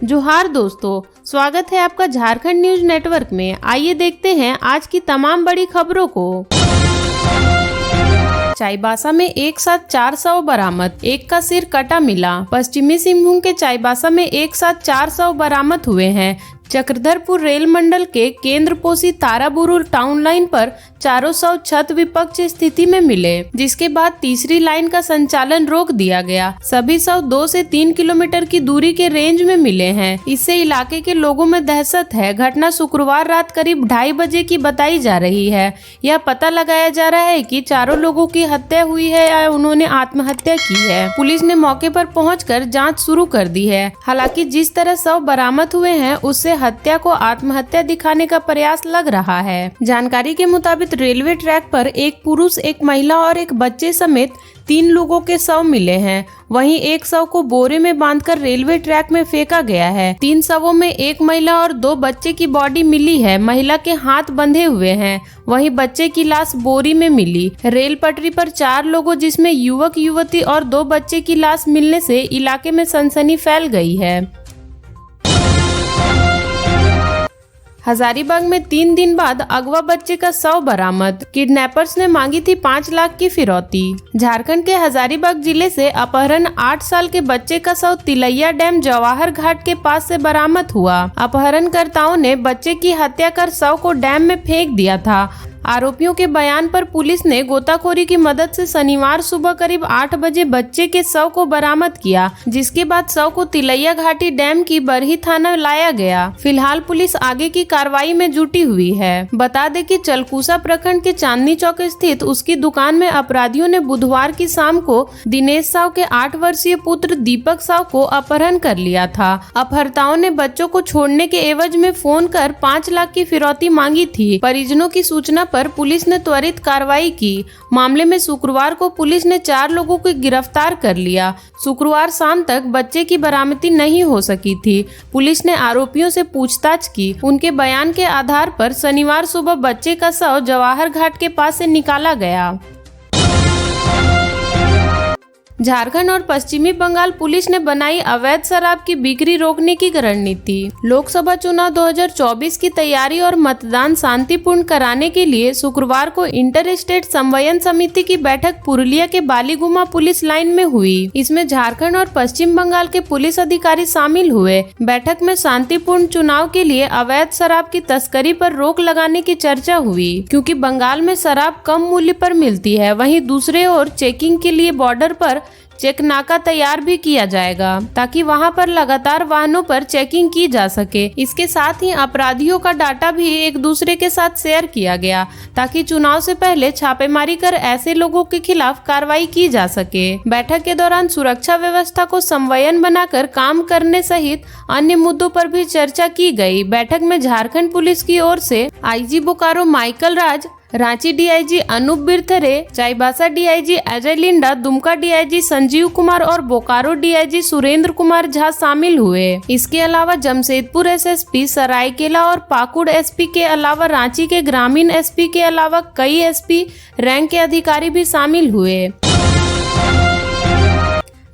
जोहार दोस्तों, स्वागत है आपका झारखंड न्यूज नेटवर्क में। आइए देखते हैं आज की तमाम बड़ी खबरों को। चाईबासा में एक साथ 4 शव बरामद, एक का सिर कटा मिला। पश्चिमी सिंहभूम के चाईबासा में एक साथ 4 शव बरामद हुए हैं। चक्रधरपुर रेल मंडल के केंद्रपोशी ताराबुरुल टाउन लाइन पर चारों शव छत विपक्ष स्थिति में मिले, जिसके बाद तीसरी लाइन का संचालन रोक दिया गया। सभी शव 2 से 3 किलोमीटर की दूरी के रेंज में मिले हैं। इससे इलाके के लोगों में दहशत है। घटना शुक्रवार रात करीब 2:30 बजे की बताई जा रही है। यह पता लगाया जा रहा है कि चारों लोगों की हत्या हुई है या उन्होंने आत्महत्या की है। पुलिस ने मौके पर पहुंचकर जांच शुरू कर दी है। हालांकि जिस तरह शव बरामद हुए हैं उससे हत्या को आत्महत्या दिखाने का प्रयास लग रहा है। जानकारी के मुताबिक रेलवे ट्रैक पर एक पुरुष, एक महिला और एक बच्चे समेत 3 लोगों के शव मिले हैं। वहीं एक शव को बोरे में बांधकर रेलवे ट्रैक में फेंका गया है। 3 शवों में एक महिला और 2 बच्चे की बॉडी मिली है। महिला के हाथ बंधे हुए हैं, वहीं बच्चे की लाश बोरी में मिली। रेल पटरी पर 4 लोगों जिसमें युवक, युवती और 2 बच्चे की लाश मिलने से इलाके में सनसनी फैल गई है। हजारीबाग में 3 दिन बाद अगवा बच्चे का शव बरामद। किडनैपर्स ने मांगी थी 5 लाख की फिरौती। झारखंड के हजारीबाग जिले से अपहरण 8 साल के बच्चे का शव तिलैया डैम जवाहर घाट के पास से बरामद हुआ। अपहरणकर्ताओं ने बच्चे की हत्या कर शव को डैम में फेंक दिया था। आरोपियों के बयान पर पुलिस ने गोताखोरी की मदद से शनिवार सुबह करीब 8 बजे बच्चे के शव को बरामद किया, जिसके बाद शव को तिलैया घाटी डैम की बरही थाना लाया गया। फिलहाल पुलिस आगे की कार्रवाई में जुटी हुई है। बता दें कि चलकूसा प्रखंड के चांदनी चौक स्थित उसकी दुकान में अपराधियों ने बुधवार की शाम को दिनेश साव के 8 वर्षीय पुत्र दीपक साव को अपहरण कर लिया था। अपहर्ताओं ने बच्चों को छोड़ने के एवज में फोन कर 5 लाख की फिरौती मांगी थी। परिजनों की सूचना पर पुलिस ने त्वरित कार्रवाई की। मामले में शुक्रवार को पुलिस ने 4 लोगों को गिरफ्तार कर लिया। शुक्रवार शाम तक बच्चे की बरामदी नहीं हो सकी थी। पुलिस ने आरोपियों से पूछताछ की। उनके बयान के आधार पर शनिवार सुबह बच्चे का शव जवाहर घाट के पास से निकाला गया। झारखंड और पश्चिमी बंगाल पुलिस ने बनाई अवैध शराब की बिक्री रोकने की रणनीति। लोकसभा चुनाव 2024 की तैयारी और मतदान शांतिपूर्ण कराने के लिए शुक्रवार को इंटर स्टेट समन्वयन समिति की बैठक पुरुलिया के बालीगुमा पुलिस लाइन में हुई। इसमें झारखंड और पश्चिम बंगाल के पुलिस अधिकारी शामिल हुए। बैठक में शांतिपूर्ण चुनाव के लिए अवैध शराब की तस्करी पर रोक लगाने की चर्चा हुई, क्योंकि बंगाल में शराब कम मूल्य पर मिलती है। वहीं दूसरे ओर चेकिंग के लिए बॉर्डर पर चेक नाका तैयार भी किया जाएगा, ताकि वहां पर लगातार वाहनों पर चेकिंग की जा सके। इसके साथ ही अपराधियों का डाटा भी एक दूसरे के साथ शेयर किया गया, ताकि चुनाव से पहले छापेमारी कर ऐसे लोगों के खिलाफ कार्रवाई की जा सके। बैठक के दौरान सुरक्षा व्यवस्था को समन्वयन बनाकर काम करने सहित अन्य मुद्दों पर भी चर्चा की गई। बैठक में झारखंड पुलिस की ओर से IG Bokaro Michael Raj, Ranchi DIG Anup Birthare, Chaibasa DIG Ajay Linda, Dumka DIG Sanjeev Kumar और बोकारो डीआईजी सुरेंद्र कुमार झा शामिल हुए। इसके अलावा जमशेदपुर एसएसपी, सरायकेला और पाकुड़ एसपी के अलावा रांची के ग्रामीण एसपी के अलावा कई एसपी रैंक के अधिकारी भी शामिल हुए।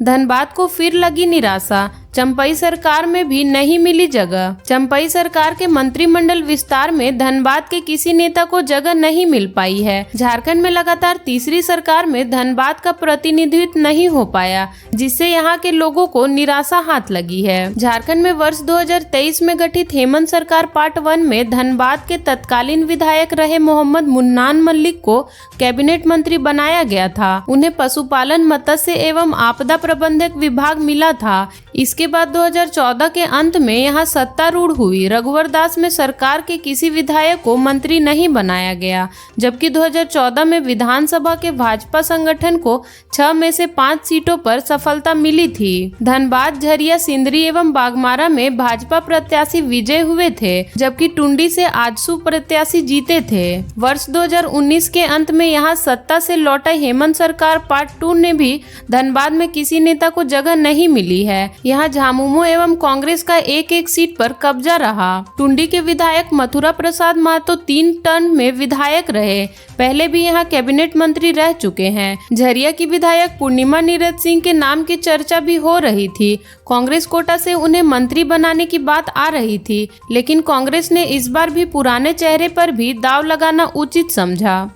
धनबाद को फिर लगी निराशा, चंपई सरकार में भी नहीं मिली जगह। चंपई सरकार के मंत्रिमंडल विस्तार में धनबाद के किसी नेता को जगह नहीं मिल पाई है। झारखंड में लगातार तीसरी सरकार में धनबाद का प्रतिनिधित्व नहीं हो पाया, जिससे यहाँ के लोगों को निराशा हाथ लगी है। झारखंड में वर्ष 2023 में गठित हेमंत सरकार पार्ट 1 में धनबाद के तत्कालीन विधायक रहे मोहम्मद मुन्नान मल्लिक को कैबिनेट मंत्री बनाया गया था। उन्हें पशुपालन, मत्स्य एवं आपदा प्रबंधक विभाग मिला था। इसके बाद 2014 के अंत में यहाँ सत्तारूढ़ हुई रघुवर दास में सरकार के किसी विधायक को मंत्री नहीं बनाया गया, जबकि 2014 में विधानसभा के भाजपा संगठन को 6 में से 5 सीटों पर सफलता मिली थी। धनबाद, झरिया, सिंदरी एवं बागमारा में भाजपा प्रत्याशी विजय हुए थे, जबकि टुंडी से आजसू प्रत्याशी जीते थे। वर्ष 2019 के अंत में यहाँ सत्ता से लौटा हेमंत सरकार पार्ट 2 ने भी धनबाद में किसी नेता को जगह नहीं मिली है। यहाँ झामुमो एवं कांग्रेस का एक एक सीट पर कब्जा रहा। टुंडी के विधायक मथुरा प्रसाद महतो 3 टर्म में विधायक रहे, पहले भी यहां कैबिनेट मंत्री रह चुके हैं। झरिया की विधायक पूर्णिमा नीरज सिंह के नाम की चर्चा भी हो रही थी। कांग्रेस कोटा से उन्हें मंत्री बनाने की बात आ रही थी, लेकिन कांग्रेस ने इस बार भी पुराने चेहरे पर भी दांव लगाना उचित समझा।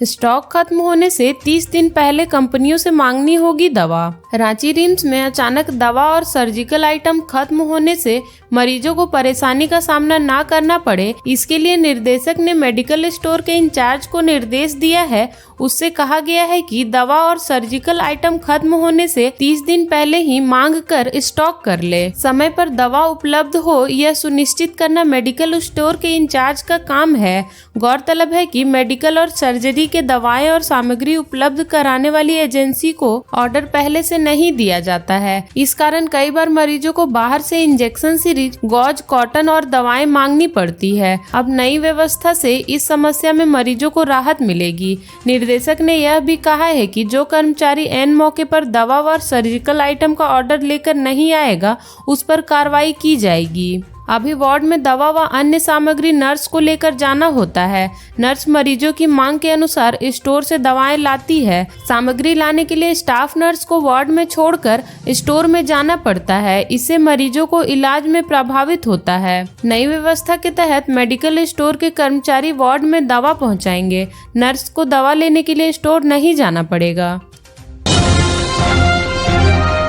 स्टॉक खत्म होने से 30 दिन पहले कंपनियों से मांगनी होगी दवा। रांची रिम्स में अचानक दवा और सर्जिकल आइटम खत्म होने से मरीजों को परेशानी का सामना ना करना पड़े, इसके लिए निर्देशक ने मेडिकल स्टोर के इंचार्ज को निर्देश दिया है। उससे कहा गया है कि दवा और सर्जिकल आइटम खत्म होने से 30 दिन पहले ही मांग कर स्टॉक कर ले। समय पर दवा उपलब्ध हो यह सुनिश्चित करना मेडिकल स्टोर के इंचार्ज का काम है। गौरतलब है कि मेडिकल और सर्जरी के दवाएं और सामग्री उपलब्ध कराने वाली एजेंसी को ऑर्डर पहले से नहीं दिया जाता है। इस कारण कई बार मरीजों को बाहर से इंजेक्शन सीरीज, गॉज, कॉटन और दवाएं मांगनी पड़ती है। अब नई व्यवस्था से इस समस्या में मरीजों को राहत मिलेगी। निर्देशक ने यह भी कहा है कि जो कर्मचारी ऐन मौके पर दवा व सर्जिकल आइटम का ऑर्डर लेकर नहीं आएगा, उस पर कार्रवाई की जाएगी। अभी वार्ड में दवा व अन्य सामग्री नर्स को लेकर जाना होता है। नर्स मरीजों की मांग के अनुसार स्टोर से दवाएं लाती है। सामग्री लाने के लिए स्टाफ नर्स को वार्ड में छोड़कर स्टोर में जाना पड़ता है। इससे मरीजों को इलाज में प्रभावित होता है। नई व्यवस्था के तहत मेडिकल स्टोर के कर्मचारी वार्ड में दवा पहुंचाएंगे। नर्स को दवा लेने के लिए स्टोर नहीं जाना पड़ेगा।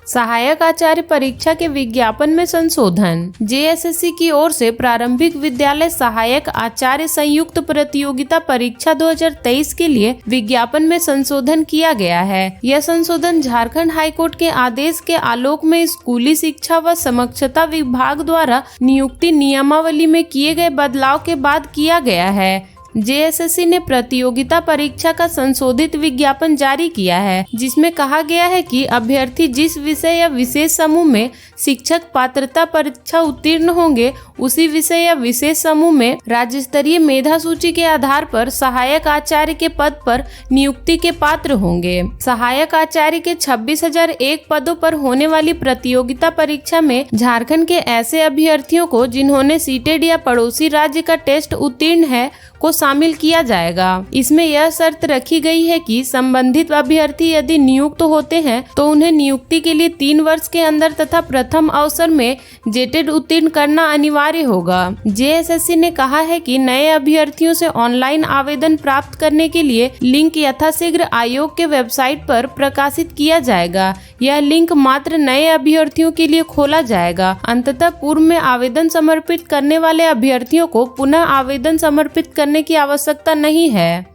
सहायक आचार्य परीक्षा के विज्ञापन में संशोधन। जेएसएससी की ओर से प्रारंभिक विद्यालय सहायक आचार्य संयुक्त प्रतियोगिता परीक्षा 2023 के लिए विज्ञापन में संशोधन किया गया है। यह संशोधन झारखंड हाईकोर्ट के आदेश के आलोक में स्कूली शिक्षा व समक्षता विभाग द्वारा नियुक्ति नियमावली में किए गए बदलाव के बाद किया गया है। जेएसएससी ने प्रतियोगिता परीक्षा का संशोधित विज्ञापन जारी किया है, जिसमें कहा गया है कि अभ्यर्थी जिस विषय या विशेष समूह में शिक्षक पात्रता परीक्षा उत्तीर्ण होंगे, उसी विषय या विशेष समूह में राज्य स्तरीय मेधा सूची के आधार पर सहायक आचार्य के पद पर नियुक्ति के पात्र होंगे। सहायक आचार्य के 26,001 पदों पर होने वाली प्रतियोगिता परीक्षा में झारखंड के ऐसे अभ्यर्थियों को जिन्होंने सीटेड या पड़ोसी राज्य का टेस्ट उत्तीर्ण है को शामिल किया जाएगा। इसमें यह शर्त रखी गई है कि संबंधित अभ्यर्थी यदि नियुक्त होते हैं तो उन्हें नियुक्ति के लिए 3 वर्ष के अंदर तथा प्रथम अवसर में जेटेड उत्तीर्ण करना अनिवार्य होगा। जेएसएससी ने कहा है कि नए अभ्यर्थियों से ऑनलाइन आवेदन प्राप्त करने के लिए लिंक यथाशीघ्र आयोग के वेबसाइट पर प्रकाशित किया जाएगा। यह लिंक मात्र नए अभ्यर्थियों के लिए खोला जाएगा। अंततः पूर्व में आवेदन समर्पित करने वाले अभ्यर्थियों को पुनः आवेदन समर्पित करने की आवश्यकता नहीं है।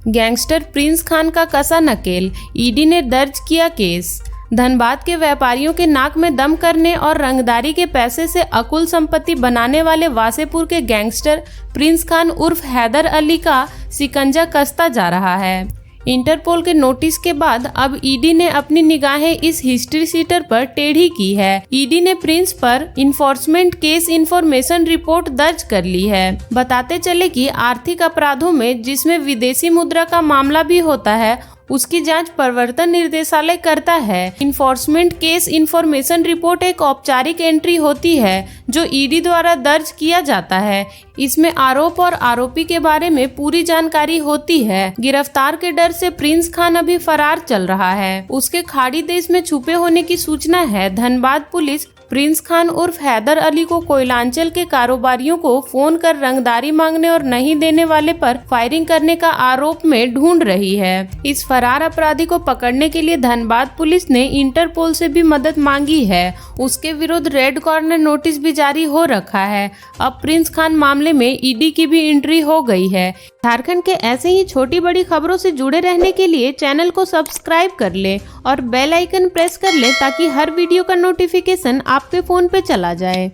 गैंगस्टर प्रिंस खान का कसा नकेल, ईडी ने दर्ज किया केस। धनबाद के व्यापारियों के नाक में दम करने और रंगदारी के पैसे से अकुल संपत्ति बनाने वाले वासेपुर के गैंगस्टर प्रिंस खान उर्फ हैदर अली का शिकंजा कसता जा रहा है। इंटरपोल के नोटिस के बाद अब ईडी ने अपनी निगाहें इस हिस्ट्री सीटर पर टेढ़ी की है। ईडी ने प्रिंस पर इन्फोर्समेंट केस इन्फॉर्मेशन रिपोर्ट दर्ज कर ली है। बताते चले कि आर्थिक अपराधों में जिसमें विदेशी मुद्रा का मामला भी होता है, उसकी जांच प्रवर्तन निर्देशालय करता है। इन्फोर्समेंट केस इन्फॉर्मेशन रिपोर्ट एक औपचारिक एंट्री होती है जो ईडी द्वारा दर्ज किया जाता है। इसमें आरोप और आरोपी के बारे में पूरी जानकारी होती है। गिरफ्तार के डर से प्रिंस खान अभी फरार चल रहा है। उसके खाड़ी देश में छुपे होने की सूचना है। धनबाद पुलिस प्रिंस खान उर्फ हैदर अली को कोयलांचल के कारोबारियों को फोन कर रंगदारी मांगने और नहीं देने वाले पर फायरिंग करने का आरोप में ढूंढ रही है। इस फरार अपराधी को पकड़ने के लिए धनबाद पुलिस ने इंटरपोल से भी मदद मांगी है। उसके विरुद्ध रेड कॉर्नर नोटिस भी जारी हो रखा है। अब प्रिंस खान मामले में ईडी की भी एंट्री हो गई है। झारखंड के ऐसे ही छोटी बड़ी खबरों से जुड़े रहने के लिए चैनल को सब्सक्राइब कर ले और बेल आइकन प्रेस कर ले ताकि हर वीडियो का नोटिफिकेशन आपके फोन पे चला जाए।